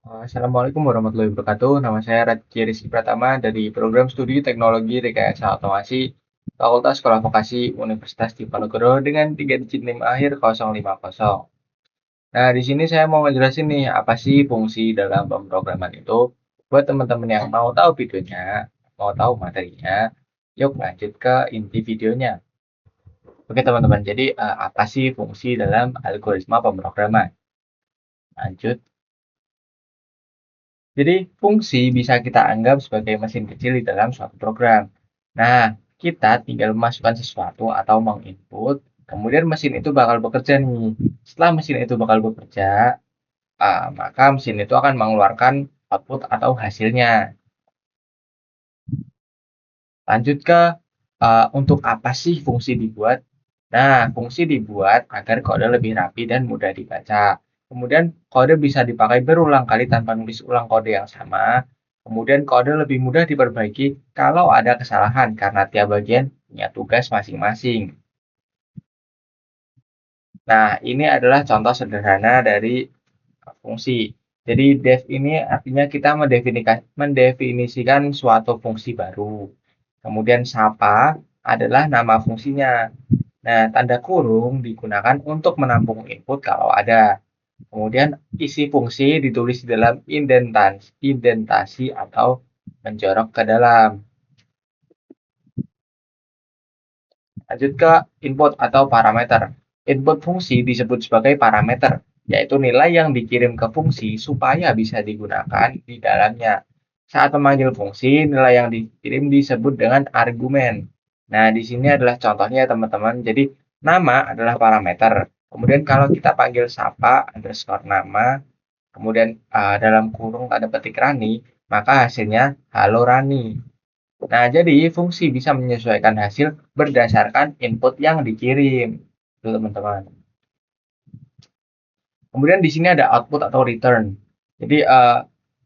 Assalamualaikum warahmatullahi wabarakatuh. Nama saya Raditya Rizky Pratama dari Program Studi Teknologi Rekayasa Otomasi Fakultas Sekolah Vokasi Universitas Diponegoro dengan 3 digit NIM akhir 050. Nah, di sini saya mau ngejelasin nih apa sih fungsi dalam pemrograman itu. Buat teman-teman yang mau tahu videonya, mau tahu materinya, yuk lanjut ke inti videonya. Oke teman-teman, jadi apa sih fungsi dalam algoritma pemrograman? Lanjut. Jadi, fungsi bisa kita anggap sebagai mesin kecil di dalam suatu program. Nah, kita tinggal memasukkan sesuatu atau menginput, kemudian mesin itu bakal bekerja nih. Setelah mesin itu bakal bekerja, maka mesin itu akan mengeluarkan output atau hasilnya. Lanjut ke untuk apa sih fungsi dibuat? Nah, fungsi dibuat agar kode lebih rapi dan mudah dibaca. Kemudian kode bisa dipakai berulang kali tanpa nulis ulang kode yang sama. Kemudian kode lebih mudah diperbaiki kalau ada kesalahan karena tiap bagian punya tugas masing-masing. Nah, ini adalah contoh sederhana dari fungsi. Jadi def ini artinya kita mendefinisikan suatu fungsi baru. Kemudian sapa adalah nama fungsinya. Nah, tanda kurung digunakan untuk menampung input kalau ada. Kemudian isi fungsi ditulis di dalam indentasi atau menjorok ke dalam. Lanjut ke input atau parameter. Input fungsi disebut sebagai parameter, yaitu nilai yang dikirim ke fungsi supaya bisa digunakan di dalamnya. Saat memanggil fungsi, nilai yang dikirim disebut dengan argumen. Nah, di sini adalah contohnya teman-teman. Jadi, nama adalah parameter. Kemudian kalau kita panggil sapa underscore nama, kemudian dalam kurung ada petik Rani, maka hasilnya halo Rani. Nah, jadi fungsi bisa menyesuaikan hasil berdasarkan input yang dikirim. Itu teman-teman. Kemudian di sini ada output atau return. Jadi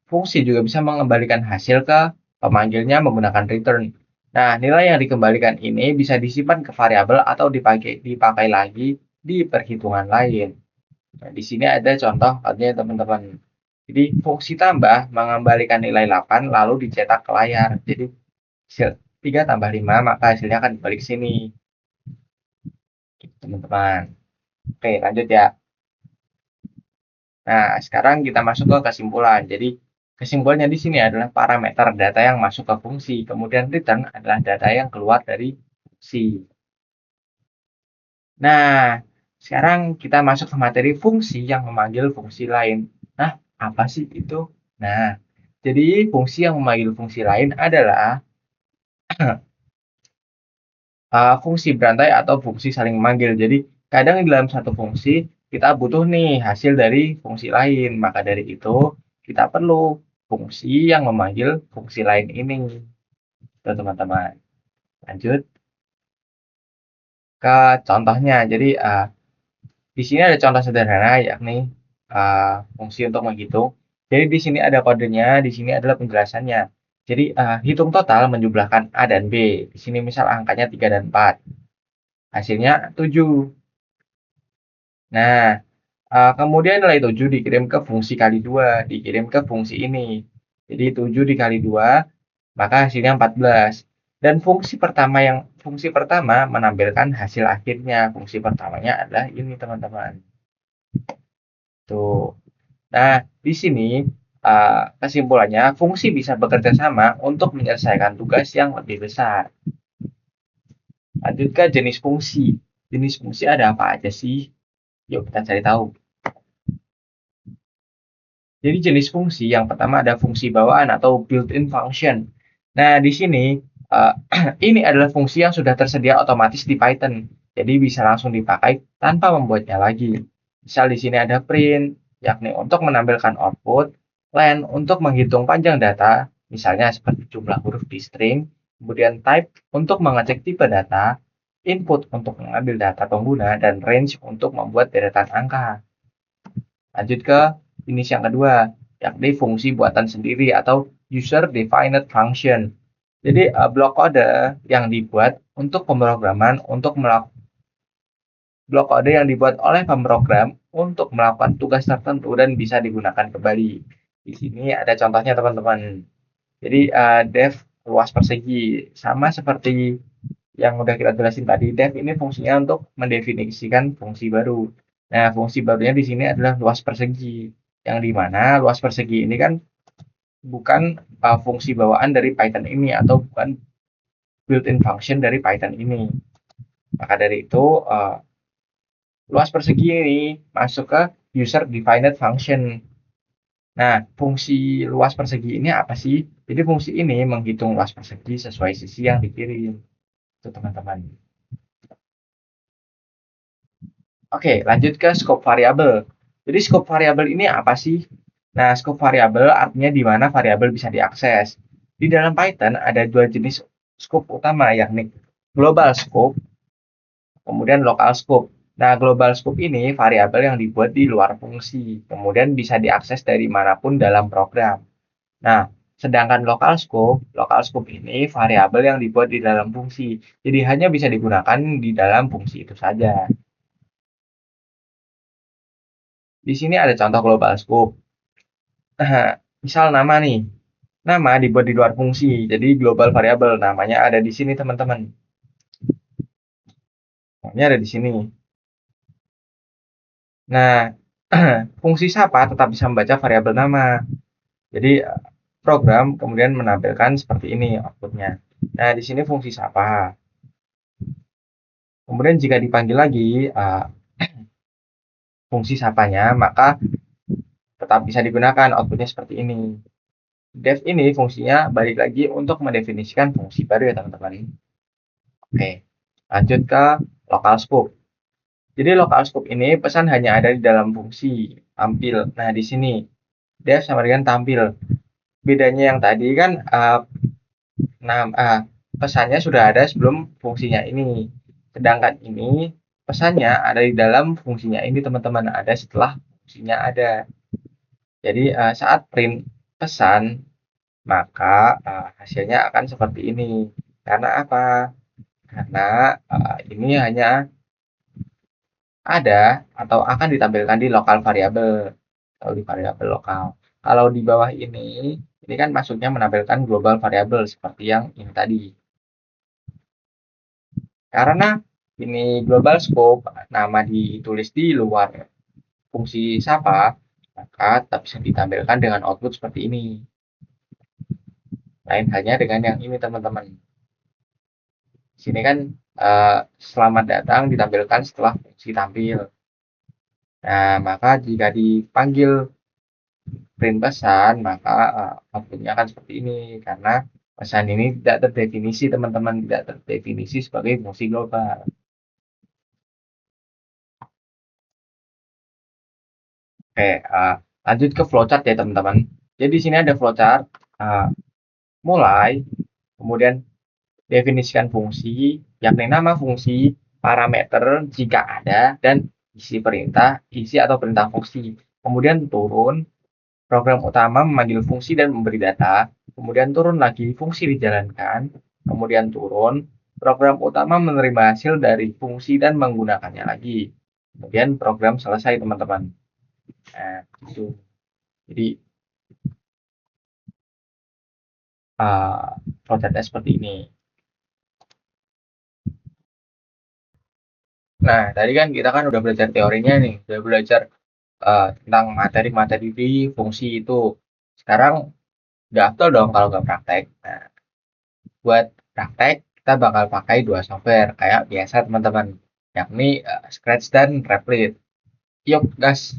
fungsi juga bisa mengembalikan hasil ke pemanggilnya menggunakan return. Nah, nilai yang dikembalikan ini bisa disimpan ke variabel atau dipakai lagi di perhitungan lain. Nah, di sini ada contoh artinya teman-teman. Jadi fungsi tambah mengembalikan nilai 8 lalu dicetak ke layar. Jadi hasil 3 tambah 5 maka hasilnya akan dibalik sini. Gitu, teman-teman. Oke, lanjut ya. Nah, sekarang kita masuk ke kesimpulan. Jadi, kesimpulannya di sini adalah parameter data yang masuk ke fungsi. Kemudian return adalah data yang keluar dari fungsi. Nah, sekarang kita masuk ke materi fungsi yang memanggil fungsi lain. Nah, apa sih itu? Nah, jadi fungsi yang memanggil fungsi lain adalah fungsi berantai atau fungsi saling memanggil. Jadi, kadang di dalam satu fungsi kita butuh nih hasil dari fungsi lain. Maka dari itu, kita perlu fungsi yang memanggil fungsi lain ini. Itu teman-teman. Lanjut ke contohnya. Jadi, di sini ada contoh sederhana yakni fungsi untuk menghitung. Jadi di sini ada kodenya, di sini adalah penjelasannya. Jadi hitung total menjumlahkan A dan B. Di sini misal angkanya 3 dan 4. Hasilnya 7. Nah, kemudian nilai 7 dikirim ke fungsi kali 2, dikirim ke fungsi ini. Jadi 7 dikali 2, maka hasilnya 14. Dan fungsi pertama menampilkan hasil akhirnya. Fungsi pertamanya adalah ini, teman-teman. Tuh. Nah, di sini kesimpulannya fungsi bisa bekerja sama untuk menyelesaikan tugas yang lebih besar. Lanjut ke jenis fungsi. Jenis fungsi ada apa aja sih? Yuk kita cari tahu. Jadi jenis fungsi yang pertama ada fungsi bawaan atau built-in function. Nah, di sini ini adalah fungsi yang sudah tersedia otomatis di Python. Jadi bisa langsung dipakai tanpa membuatnya lagi. Misal di sini ada print, yakni untuk menampilkan output, len untuk menghitung panjang data, misalnya seperti jumlah huruf di string, kemudian type untuk mengecek tipe data, input untuk mengambil data pengguna, dan range untuk membuat deretan angka. Lanjut ke jenis yang kedua, yakni fungsi buatan sendiri atau user defined function. Jadi blok kode yang dibuat untuk pemrograman untuk melakukan blok kode yang dibuat oleh pemrogram untuk melakukan tugas tertentu dan bisa digunakan kembali. Di sini ada contohnya teman-teman. Jadi def luas persegi sama seperti yang udah kita jelasin tadi. Def ini fungsinya untuk mendefinisikan fungsi baru. Nah, fungsi barunya di sini adalah luas persegi. Yang dimana luas persegi ini kan bukan fungsi bawaan dari Python ini atau bukan built-in function dari Python ini. Maka dari itu luas persegi ini masuk ke user defined function. Nah, fungsi luas persegi ini apa sih? Jadi fungsi ini menghitung luas persegi sesuai sisi yang dikirim. Itu teman-teman. Oke, lanjut ke scope variabel. Jadi scope variabel ini apa sih? Nah, scope variabel artinya di mana variabel bisa diakses. Di dalam Python ada dua jenis scope utama, yakni global scope, kemudian local scope. Nah, global scope ini variabel yang dibuat di luar fungsi, kemudian bisa diakses dari manapun dalam program. Nah, sedangkan local scope ini variabel yang dibuat di dalam fungsi. Jadi hanya bisa digunakan di dalam fungsi itu saja. Di sini ada contoh global scope. Nah, misal nama nih. Nama dibuat di luar fungsi. Jadi global variable namanya ada di sini teman-teman. Namanya ada di sini. Nah, fungsi sapa tetap bisa membaca variabel nama. Jadi program kemudian menampilkan seperti ini outputnya. Nah, di sini fungsi sapa. Kemudian jika dipanggil lagi fungsi sapanya, maka tetap bisa digunakan outputnya seperti ini. Def ini fungsinya balik lagi untuk mendefinisikan fungsi baru ya teman-teman. Oke, lanjut ke local scope. Jadi local scope ini pesan hanya ada di dalam fungsi tampil. Nah, di sini def sama dengan tampil. Bedanya yang tadi kan pesannya sudah ada sebelum fungsinya ini. Sedangkan ini pesannya ada di dalam fungsinya ini teman-teman, ada setelah fungsinya ada. Jadi saat print pesan maka hasilnya akan seperti ini. Karena apa? Karena ini hanya ada atau akan ditampilkan di lokal variabel atau di variabel lokal. Kalau di bawah ini kan maksudnya menampilkan global variabel seperti yang ini tadi. Karena ini global scope, nama ditulis di luar fungsi sapa, maka tetap bisa ditampilkan dengan output seperti ini. Lain halnya dengan yang ini teman-teman. Di sini kan selamat datang ditampilkan setelah fungsi tampil. Nah, maka jika dipanggil print pesan, maka outputnya akan seperti ini. Karena pesan ini tidak terdefinisi, teman-teman. Tidak terdefinisi sebagai fungsi global. Oke, lanjut ke flowchart ya, teman-teman. Jadi di sini ada flowchart. Mulai, kemudian definisikan fungsi, yakni nama fungsi, parameter jika ada, dan isi perintah, isi atau perintah fungsi. Kemudian turun, program utama memanggil fungsi dan memberi data, kemudian turun lagi, fungsi dijalankan, kemudian turun, program utama menerima hasil dari fungsi dan menggunakannya lagi. Kemudian program selesai, teman-teman. Nah, itu. Jadi, flowchartnya seperti ini. Nah, tadi kan kita kan udah belajar teorinya nih, udah belajar tentang materi-materi di fungsi itu. Sekarang nggak afdol dong kalau nggak praktek. Nah, buat praktek kita bakal pakai dua software kayak biasa teman-teman, yakni Scratch dan Replit. Yuk, gas.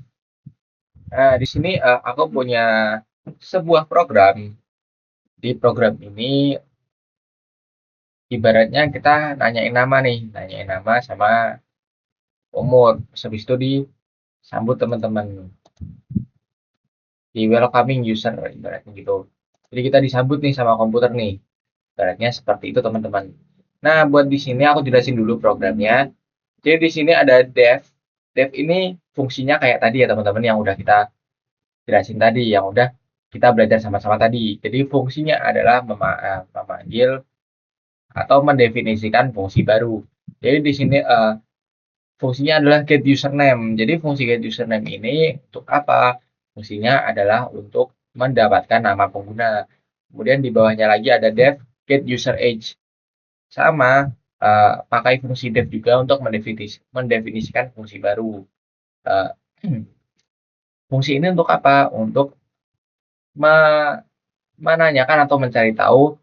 Nah, di sini aku punya sebuah program. Di program ini ibaratnya kita nanyain nama nih, nanyain nama sama umur. Habis itu disambut teman-teman. Di welcoming user ibaratnya gitu. Jadi kita disambut nih sama komputer nih. Ibaratnya seperti itu teman-teman. Nah, buat di sini aku jelasin dulu programnya. Jadi di sini ada dev. Dev ini fungsinya kayak tadi ya teman-teman yang udah kita jelasin tadi, yang udah kita belajar sama-sama tadi. Jadi fungsinya adalah memanggil atau mendefinisikan fungsi baru. Jadi di sini fungsinya adalah get username. Jadi fungsi get username ini untuk apa? Fungsinya adalah untuk mendapatkan nama pengguna. Kemudian di bawahnya lagi ada def get user age. Sama, pakai fungsi def juga untuk mendefinisikan fungsi baru. Eh, fungsi ini untuk apa? Untuk menanyakan atau mencari tahu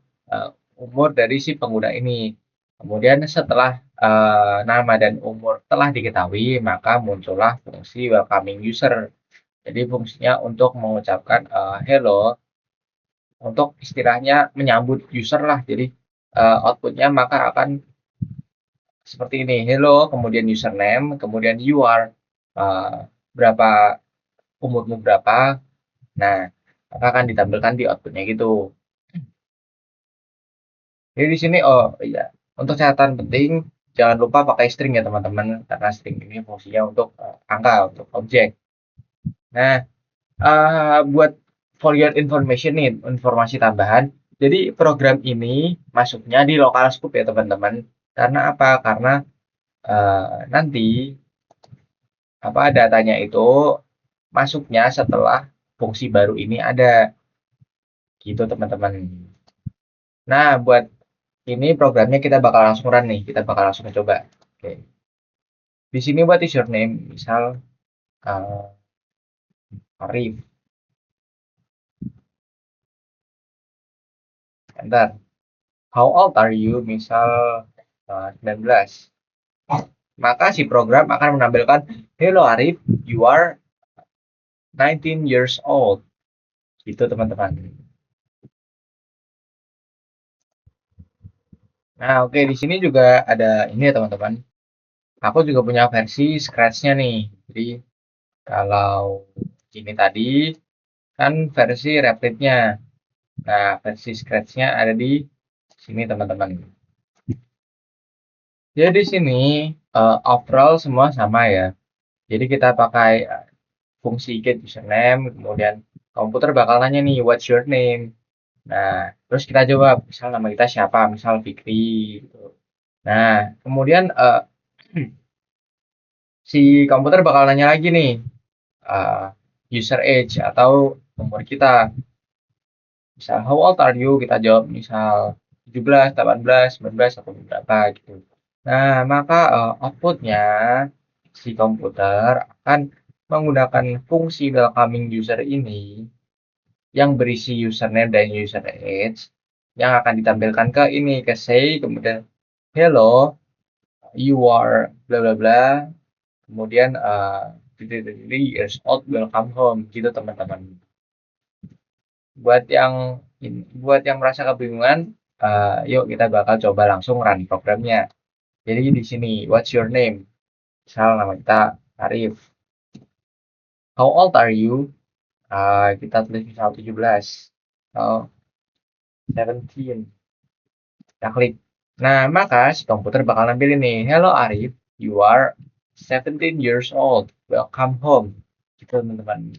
umur dari si pengguna ini. Kemudian setelah nama dan umur telah diketahui, maka muncullah fungsi welcoming user. Jadi fungsinya untuk mengucapkan hello, untuk istilahnya menyambut user lah. Jadi outputnya maka akan seperti ini, hello, kemudian username, kemudian you are, berapa, umurmu berapa. Nah, maka akan ditampilkan di outputnya gitu. Jadi di sini, oh iya, untuk catatan penting, jangan lupa pakai string ya teman-teman, karena string ini fungsinya untuk angka, untuk objek. Nah, buat for your information nih, informasi tambahan. Jadi program ini masuknya di local scope ya teman-teman. Karena apa? Karena nanti apa datanya itu masuknya setelah fungsi baru ini ada, gitu teman-teman. Nah, buat ini programnya kita bakal langsung run nih, kita bakal langsung coba. Oke. Di sini what is your name? Misal uh, Arif. Enter. How old are you? Misal 19. Maka si program akan menampilkan, hello Arif, you are 19 years old. Gitu teman-teman. Nah, oke, di sini juga ada ini ya teman-teman. Aku juga punya versi Scratch-nya nih. Jadi kalau ini tadi kan versi Replit-nya. Nah, versi Scratch-nya ada di sini teman-teman. Jadi di sini overall semua sama ya. Jadi kita pakai fungsi get username, kemudian komputer bakal nanya nih, what's your name? Nah, terus kita jawab, misal nama kita siapa, misal Fikri. Gitu. Nah, kemudian si komputer bakal nanya lagi nih, uh, user age atau umur kita. Misal, how old are you? Kita jawab misal 17, 18, 19, atau berapa gitu. Nah, maka outputnya si komputer akan menggunakan fungsi welcoming user ini yang berisi username dan user age yang akan ditampilkan ke ini, ke say, kemudian hello, you are bla bla bla, kemudian years old, welcome home, gitu teman-teman. Buat yang merasa kebingungan, yuk kita bakal coba langsung run programnya. Jadi di sini, what's your name? Misal nama kita Arif. How old are you? Kita tulis misal 17. Oh, 17. Kita klik. Nah, maka si komputer bakal nampil ini. Hello Arif, you are 17 years old. Welcome home. Gitu teman-teman.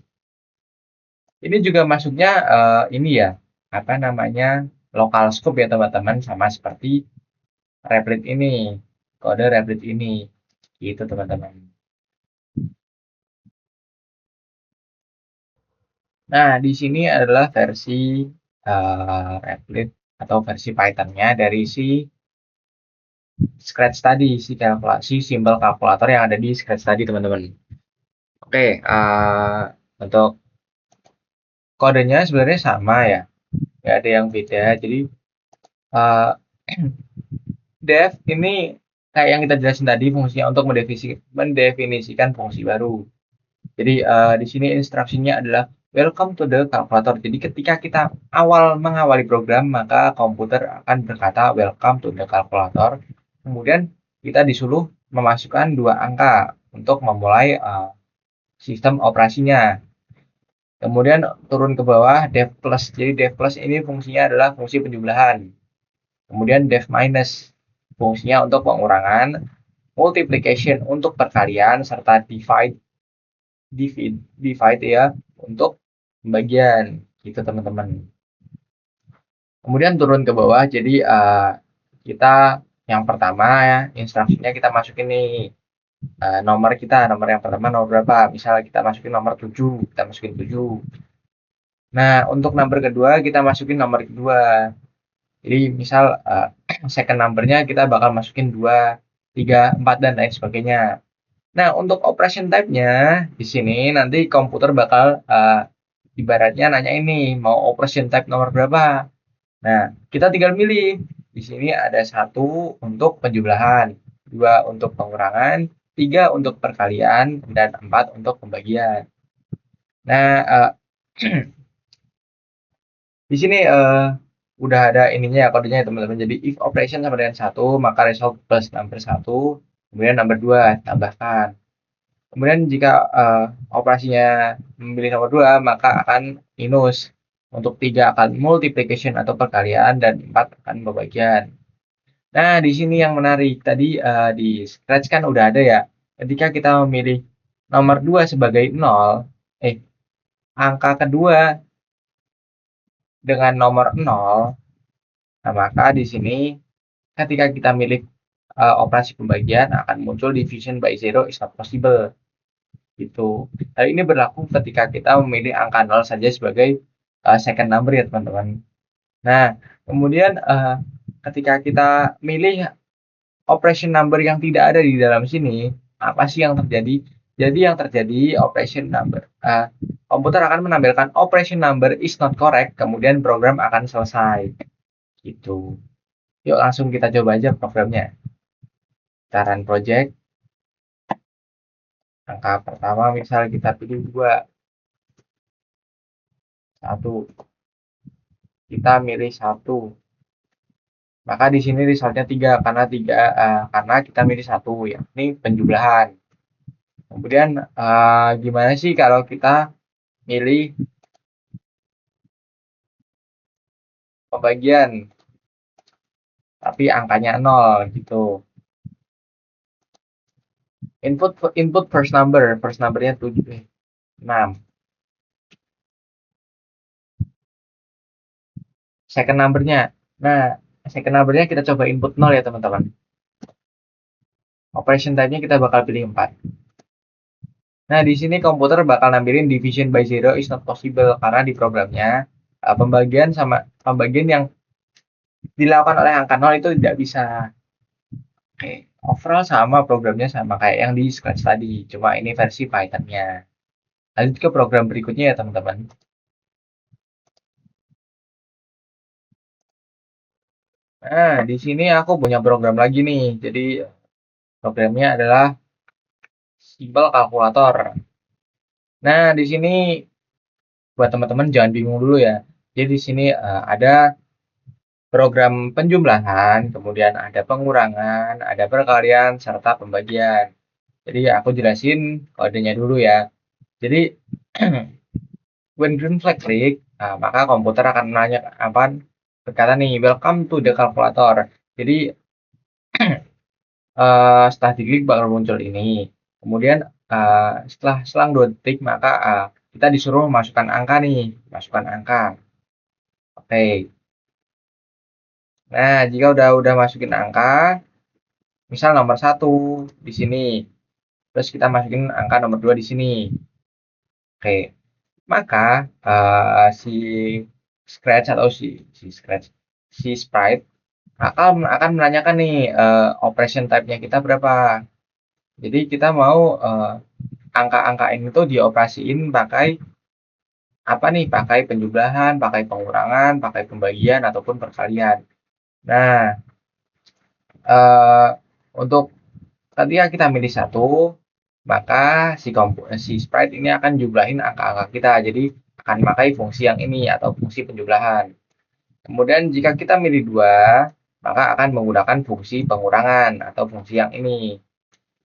Ini juga masuknya ini ya, apa namanya, local scope ya teman-teman, sama seperti Replit ini, kode Replit ini. Gitu teman-teman. Nah, di sini adalah versi Replit atau versi Python-nya dari si Scratch tadi, si kalkulasi simbol kalkulator yang ada di Scratch tadi, teman-teman. Oke, untuk kodenya sebenarnya sama ya, nggak ada yang beda. Jadi uh, def ini kayak yang kita jelasin tadi, fungsinya untuk mendefinisikan fungsi baru. Jadi di sini instruksinya adalah welcome to the calculator. Jadi ketika kita mengawali program, maka komputer akan berkata welcome to the calculator. Kemudian kita disuruh memasukkan 2 angka untuk memulai sistem operasinya. Kemudian turun ke bawah def plus. Jadi def plus ini fungsinya adalah fungsi penjumlahan. Kemudian def minus fungsinya untuk pengurangan, multiplication untuk perkalian, serta divide ya untuk pembagian, gitu teman-teman. Kemudian turun ke bawah, jadi kita yang pertama ya, instruksinya kita masukin nih nomor kita, nomor yang pertama nomor berapa, misal kita masukin nomor 7, kita masukin 7. Nah, untuk number kedua kita masukin nomor kedua. Jadi misal second numbernya kita bakal masukin 2, 3, 4 dan lain sebagainya. Nah, untuk operation type-nya di sini nanti komputer bakal ibaratnya nanya ini mau operation type nomor berapa. Nah, kita tinggal milih. Di sini ada 1 untuk penjumlahan, 2 untuk pengurangan, 3 untuk perkalian, dan 4 untuk pembagian. Nah, di sini udah ada ininya ya kodenya ya teman-teman. Jadi if operation sama dengan 1, maka result plus number 1, kemudian number 2 tambahkan. Kemudian jika operasinya memilih nomor 2, maka akan minus. Untuk 3 akan multiplication atau perkalian dan 4 akan pembagian. Nah, di sini yang menarik. Tadi di Scratch kan udah ada ya. Ketika kita memilih nomor 2 sebagai 0, angka kedua dengan nomor 0, nah maka di sini ketika kita milih operasi pembagian akan muncul division by zero is not possible. Gitu. Hal ini berlaku ketika kita memilih angka 0 saja sebagai second number ya teman-teman. Nah, kemudian ketika kita milih operation number yang tidak ada di dalam sini, apa sih yang terjadi? Jadi yang terjadi operation number. Komputer akan menampilkan operation number is not correct, kemudian program akan selesai. Gitu. Yuk langsung kita coba aja programnya. Kita run project. Angka pertama misal kita pilih 2. 1. Kita milih 1. Maka di sini resultnya 3 karena karena kita milih 1 ya. Ini penjumlahan. Kemudian gimana sih kalau kita milih pembagian tapi angkanya 0 gitu. Input first numbernya 6. Second numbernya. Nah, second numbernya kita coba input 0 ya teman-teman. Operation type-nya kita bakal pilih 4. Nah, di sini komputer bakal nampilin division by zero is not possible karena di programnya pembagian yang dilakukan oleh angka 0 itu tidak bisa. Oke, overall sama programnya sama kayak yang di Scratch tadi, cuma ini versi Python-nya. Lanjut ke program berikutnya ya teman-teman. Nah, di sini aku punya program lagi nih. Jadi programnya adalah Simple Calculator. Nah, di sini buat teman-teman jangan bingung dulu ya. Jadi di sini ada program penjumlahan, kemudian ada pengurangan, ada perkalian, serta pembagian. Jadi aku jelasin kodenya dulu ya. Jadi when green flag klik, maka komputer akan menanya berkata nih, welcome to the calculator. Jadi setelah diklik bakal muncul ini. Kemudian setelah selang 2 detik maka kita disuruh masukkan angka nih, masukkan angka. Oke. Nah, jika udah masukin angka, misal nomor 1 di sini. Terus kita masukin angka nomor 2 di sini. Oke. Maka si Scratch atau si Sprite akan menanyakan nih operation type-nya kita berapa. Jadi kita mau angka-angka ini tuh dioperasiin pakai apa nih? Pakai penjumlahan, pakai pengurangan, pakai pembagian ataupun perkalian. Nah, untuk ketika kita milih 1, maka si sprite ini akan jumlahin angka-angka kita. Jadi akan memakai fungsi yang ini atau fungsi penjumlahan. Kemudian jika kita milih 2, maka akan menggunakan fungsi pengurangan atau fungsi yang ini.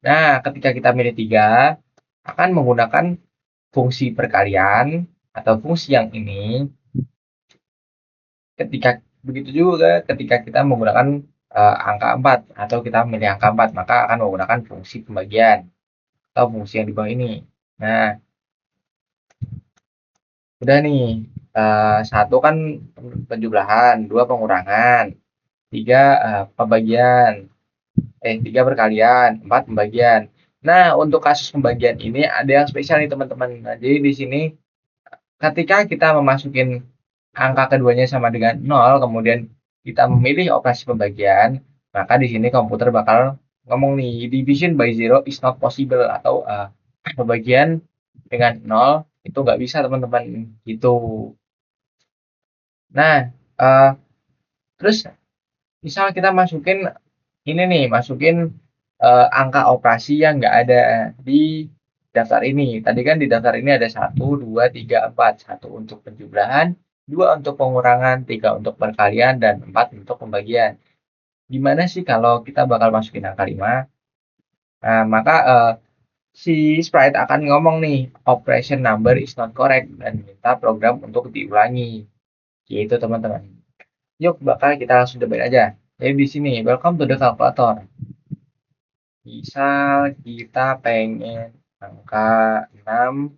Nah, ketika kita milih 3, akan menggunakan fungsi perkalian atau fungsi yang ini. Begitu juga ketika kita menggunakan angka 4 atau kita memilih angka 4, maka akan menggunakan fungsi pembagian atau fungsi yang di bawah ini. Nah, udah nih, 1 kan penjumlahan, 2 pengurangan, 3 pembagian, 3 perkalian, 4 pembagian. Nah, untuk kasus pembagian ini ada yang spesial nih teman-teman. Nah, jadi di sini ketika kita memasukin angka keduanya sama dengan 0, kemudian kita memilih operasi pembagian, maka di sini komputer bakal ngomong nih, division by zero is not possible, atau pembagian dengan 0 itu nggak bisa teman-teman, gitu. Nah, terus misal kita masukin ini nih, masukin angka operasi yang nggak ada di daftar ini. Tadi kan di daftar ini ada 1, 2, 3, 4. 1 untuk penjumlahan, 2 untuk pengurangan, 3 untuk perkalian, dan 4 untuk pembagian. Gimana sih kalau kita bakal masukin angka 5? Nah, maka si sprite akan ngomong nih, operation number is not correct, dan minta program untuk diulangi. Gitu teman-teman. Yuk, bakal kita langsung cobain aja. Jadi di sini, welcome to the calculator. Misal kita pengen angka 6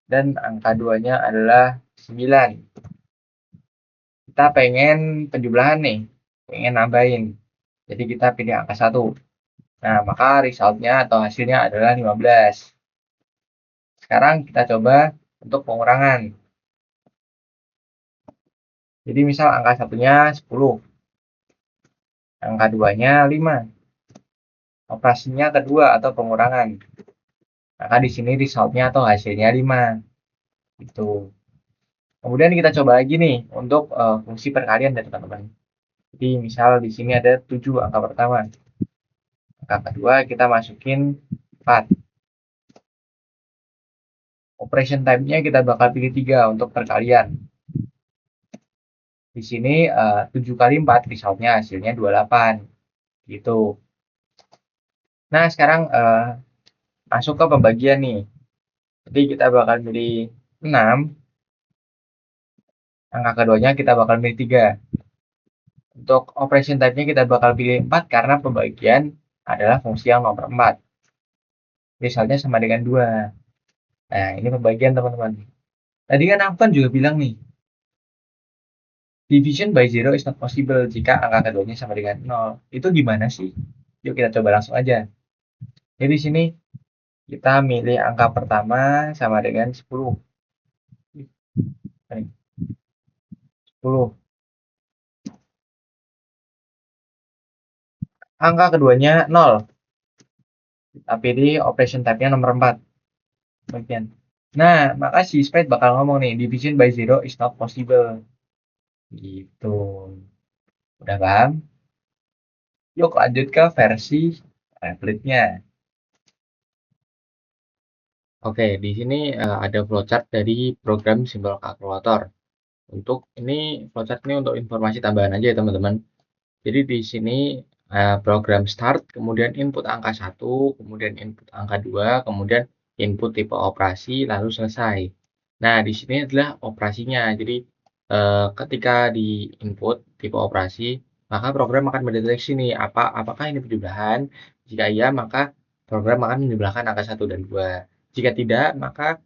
dan angka 2-nya adalah 9. Kita pengen penjumlahan nih, pengen nambahin. Jadi kita pilih angka 1. Nah, maka resultnya atau hasilnya adalah 15. Sekarang kita coba untuk pengurangan. Jadi misal angka 1-nya 10. Angka 2-nya 5. Operasinya kedua atau pengurangan. Maka di sini resultnya atau hasilnya 5. Gitu. Kemudian kita coba lagi nih untuk fungsi perkalian dari teman-teman. Jadi misal di sini ada 7 angka pertama. Angka kedua kita masukin 4. Operation type-nya kita bakal pilih 3 untuk perkalian. Di sini 7 kali 4 resultnya hasilnya 28. Gitu. Nah, sekarang masuk ke pembagian nih. Jadi kita bakal pilih 6. Angka keduanya kita bakal pilih 3. Untuk operation type-nya kita bakal pilih 4 karena pembagian adalah fungsi yang nomor 4. Misalnya sama dengan 2. Nah, ini pembagian teman-teman. Tadi kan aku kan juga bilang nih, division by zero is not possible jika angka keduanya sama dengan 0. Itu gimana sih? Yuk kita coba langsung aja. Jadi di sini kita milih angka pertama sama dengan 10. 10. Angka keduanya 0. Kita pilih operation type-nya nomor 4. Bagian. Nah, maka si sprite bakal ngomong nih, division by zero is not possible. Gitu. Udah paham? Yuk lanjut ke versi template-nya. Oke, di sini ada flowchart dari program Simple Calculator. Untuk ini flowchart ini untuk informasi tambahan aja ya teman-teman. Jadi di sini program start, kemudian input angka 1, kemudian input angka 2, kemudian input tipe operasi, lalu selesai. Nah, di sini adalah operasinya. Jadi ketika di input tipe operasi, maka program akan mendeteksi nih apakah ini penjumlahan. Jika iya, maka program akan menjumlahkan angka 1 dan 2. Jika tidak, maka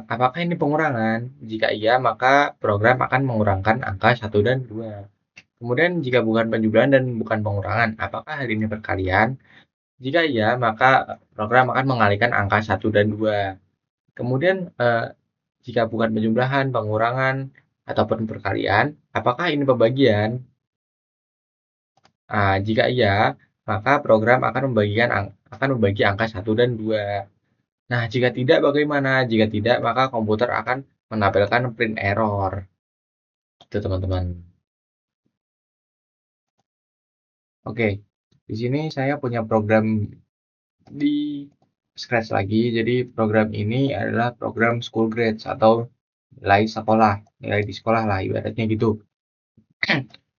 apakah ini pengurangan? Jika iya, maka program akan mengurangkan angka 1 dan 2. Kemudian jika bukan penjumlahan dan bukan pengurangan, apakah hal ini perkalian? Jika iya, maka program akan mengalihkan angka 1 dan 2. Kemudian jika bukan penjumlahan, pengurangan, ataupun perkalian, apakah ini pembagian? Jika iya, maka program akan membagi angka 1 dan 2. Nah, jika tidak bagaimana? Jika tidak, maka komputer akan menampilkan print error. Gitu, teman-teman. Oke, di sini saya punya program di Scratch lagi. Jadi program ini adalah program school grades atau nilai sekolah, nilai di sekolah lah ibaratnya gitu.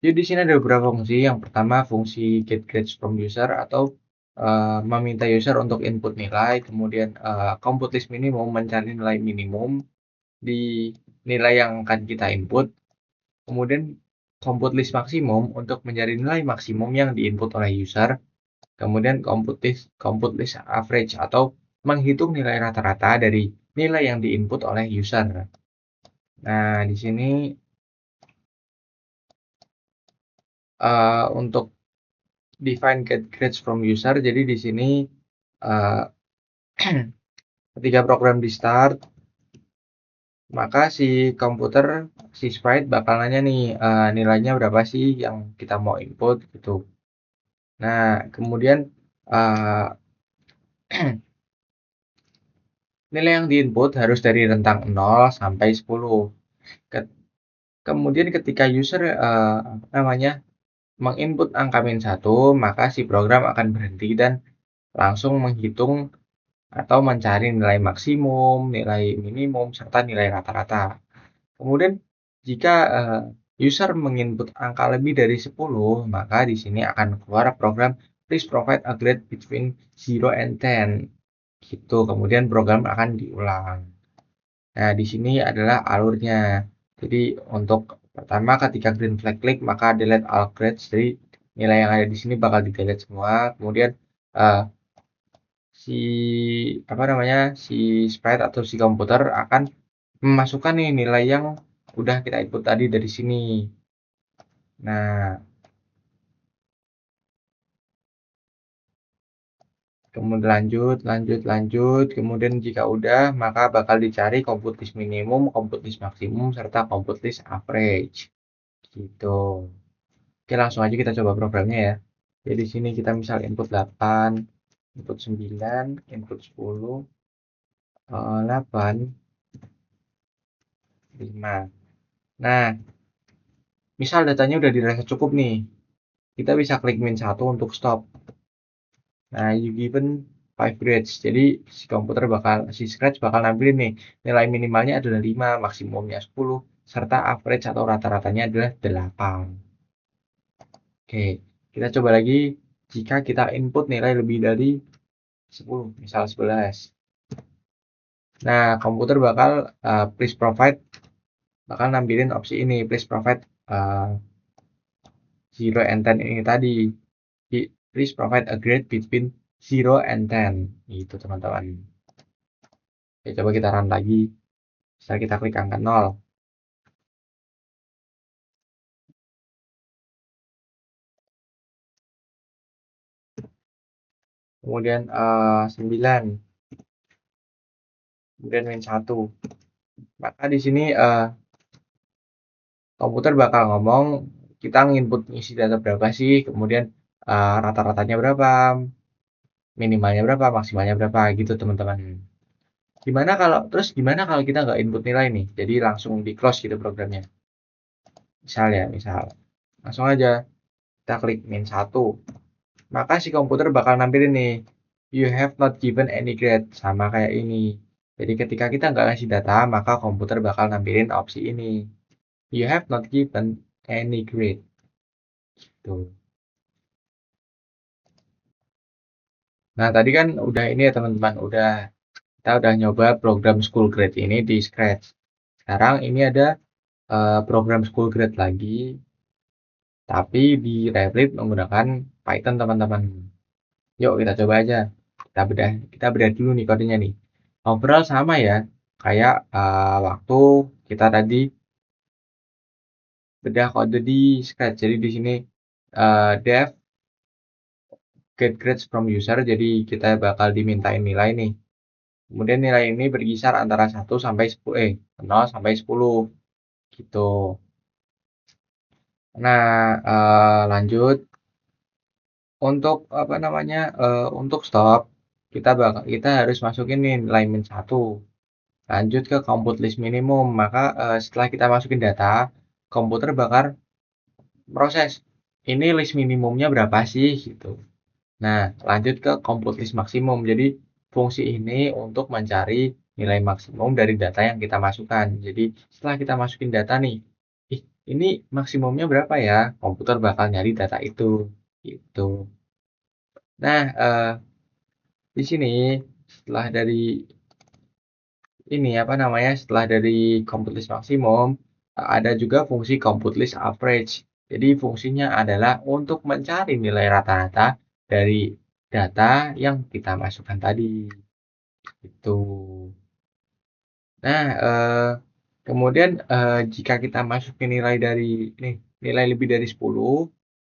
Jadi di sini ada beberapa fungsi. Yang pertama fungsi get grades from user atau meminta user untuk input nilai, kemudian compute list minimum mencari nilai minimum di nilai yang akan kita input, kemudian compute list maksimum untuk mencari nilai maksimum yang diinput oleh user, kemudian compute list average atau menghitung nilai rata-rata dari nilai yang diinput oleh user. Nah, di sini untuk define get grades from user, jadi di sini ketika program di start, maka si sprite bakal nanya nih, nilainya berapa sih yang kita mau input gitu. Nah, kemudian uh, nilai yang diinput harus dari rentang 0 sampai 10. Kemudian ketika user namanya menginput angka -1, maka si program akan berhenti dan langsung menghitung atau mencari nilai maksimum, nilai minimum, serta nilai rata-rata. Kemudian jika user menginput angka lebih dari 10, maka di sini akan keluar program please provide a grade between 0 and 10. Gitu. Kemudian program akan diulang. Nah, di sini adalah alurnya. Jadi untuk pertama ketika green flag klik maka delete all grades. Jadi nilai yang ada di sini bakal di delete semua. Kemudian uh, si apa namanya si sprite atau si komputer akan memasukkan nih nilai yang udah kita input tadi dari sini. Nah, kemudian lanjut. Kemudian jika udah, maka bakal dicari compute list minimum, compute list maksimum, serta compute list average. Gitu. Oke, langsung aja kita coba programnya ya. Jadi di sini kita misal input 8, input 9, input 10, 8, 5. Nah, misal datanya udah dirasa cukup nih. Kita bisa klik min 1 untuk stop. Nah, you given 5 grades. Jadi si Scratch bakal nampilin nih, nilai minimalnya adalah 5, maksimumnya 10, serta average atau rata-ratanya adalah 8. Oke, kita coba lagi jika kita input nilai lebih dari 10, misal 11. Nah, komputer bakal please provide bakal nampilin opsi ini, please provide 0 and 10 ini tadi. Please provide a grade between 0 and 10. Gitu, teman-teman. Oke, coba kita run lagi. Setelah kita klik angka 0. Kemudian 9. Kemudian -1. Maka di sini komputer bakal ngomong kita nginput isi data berapa sih, kemudian rata-ratanya berapa, minimalnya berapa, maksimalnya berapa gitu teman-teman. Gimana kalau kita nggak input nilai nih, jadi langsung di close gitu programnya. Misal langsung aja kita klik -1. Maka si komputer bakal nampilin nih, you have not given any grade, sama kayak ini. Jadi ketika kita nggak ngasih data, maka komputer bakal nampilin opsi ini. You have not given any grade. Tuh. Nah, tadi kan udah ini ya teman-teman, kita udah nyoba program school grade ini di Scratch. Sekarang ini ada program school grade lagi, tapi di Replit menggunakan Python teman-teman. Yuk kita coba aja. Kita bedah dulu nih kodenya nih. Overall sama ya, kayak waktu kita tadi bedah kode di Scratch. Jadi di sini def get grades from user. Jadi kita bakal dimintain nilai nih. Kemudian nilai ini berkisar antara 0 sampai 10 gitu. Nah, lanjut untuk apa namanya? Untuk stop kita harus masukin nih nilai -1. Lanjut ke compute list minimum. Maka setelah kita masukin data, komputer bakal proses ini list minimumnya berapa sih gitu. Nah, lanjut ke compute list maksimum. Jadi fungsi ini untuk mencari nilai maksimum dari data yang kita masukkan. Jadi setelah kita masukin data nih, ini maksimumnya berapa ya? Komputer bakal nyari data itu. Gitu. Nah, di sini setelah dari setelah dari compute list maksimum, ada juga fungsi compute list average. Jadi fungsinya adalah untuk mencari nilai rata-rata dari data yang kita masukkan tadi. Itu. Nah, kemudian jika kita masukin nilai lebih dari 10,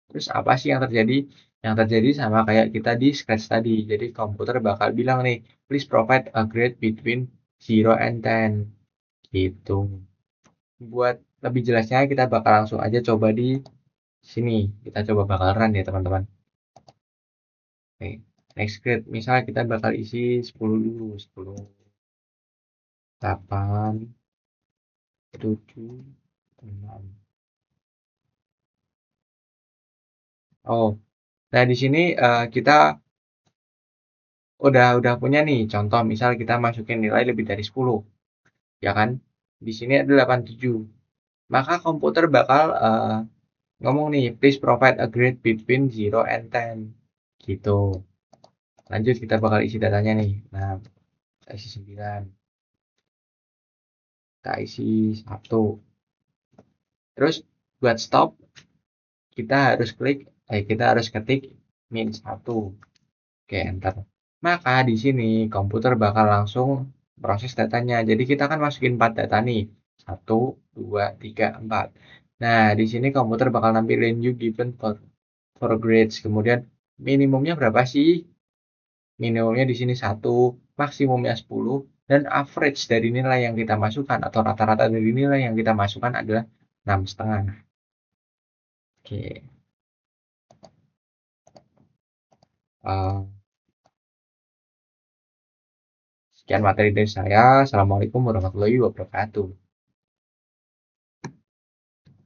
terus apa sih yang terjadi? Yang terjadi sama kayak kita di Scratch tadi. Jadi komputer bakal bilang nih, please provide a grade between 0 and 10. Gitu. Buat lebih jelasnya kita bakal langsung aja coba di sini. Kita coba bakal run ya teman-teman. Oke, next grade. Misal kita bakal isi 10 dulu. 10, 8, 7, 6. Oh, nah di sini kita udah punya nih contoh misal kita masukin nilai lebih dari 10, ya kan? Di sini ada 87. Maka komputer bakal ngomong nih, please provide a grade between 0 and 10. Gitu. Lanjut kita bakal isi datanya nih. Nah, kita isi 9. Kita isi 1. Terus buat stop kita harus ketik min 1. Oke, enter. Maka di sini komputer bakal langsung proses datanya. Jadi kita kan masukin 4 data nih. 1, 2, 3, 4. Nah, di sini komputer bakal nampilin you given for grades. Kemudian minimumnya berapa sih? Minimumnya di sini 1, maksimumnya 10, dan average dari nilai yang kita masukkan atau rata-rata dari nilai yang kita masukkan adalah 6,5. Oke. Uh, Sekian materi dari saya. Assalamualaikum warahmatullahi wabarakatuh.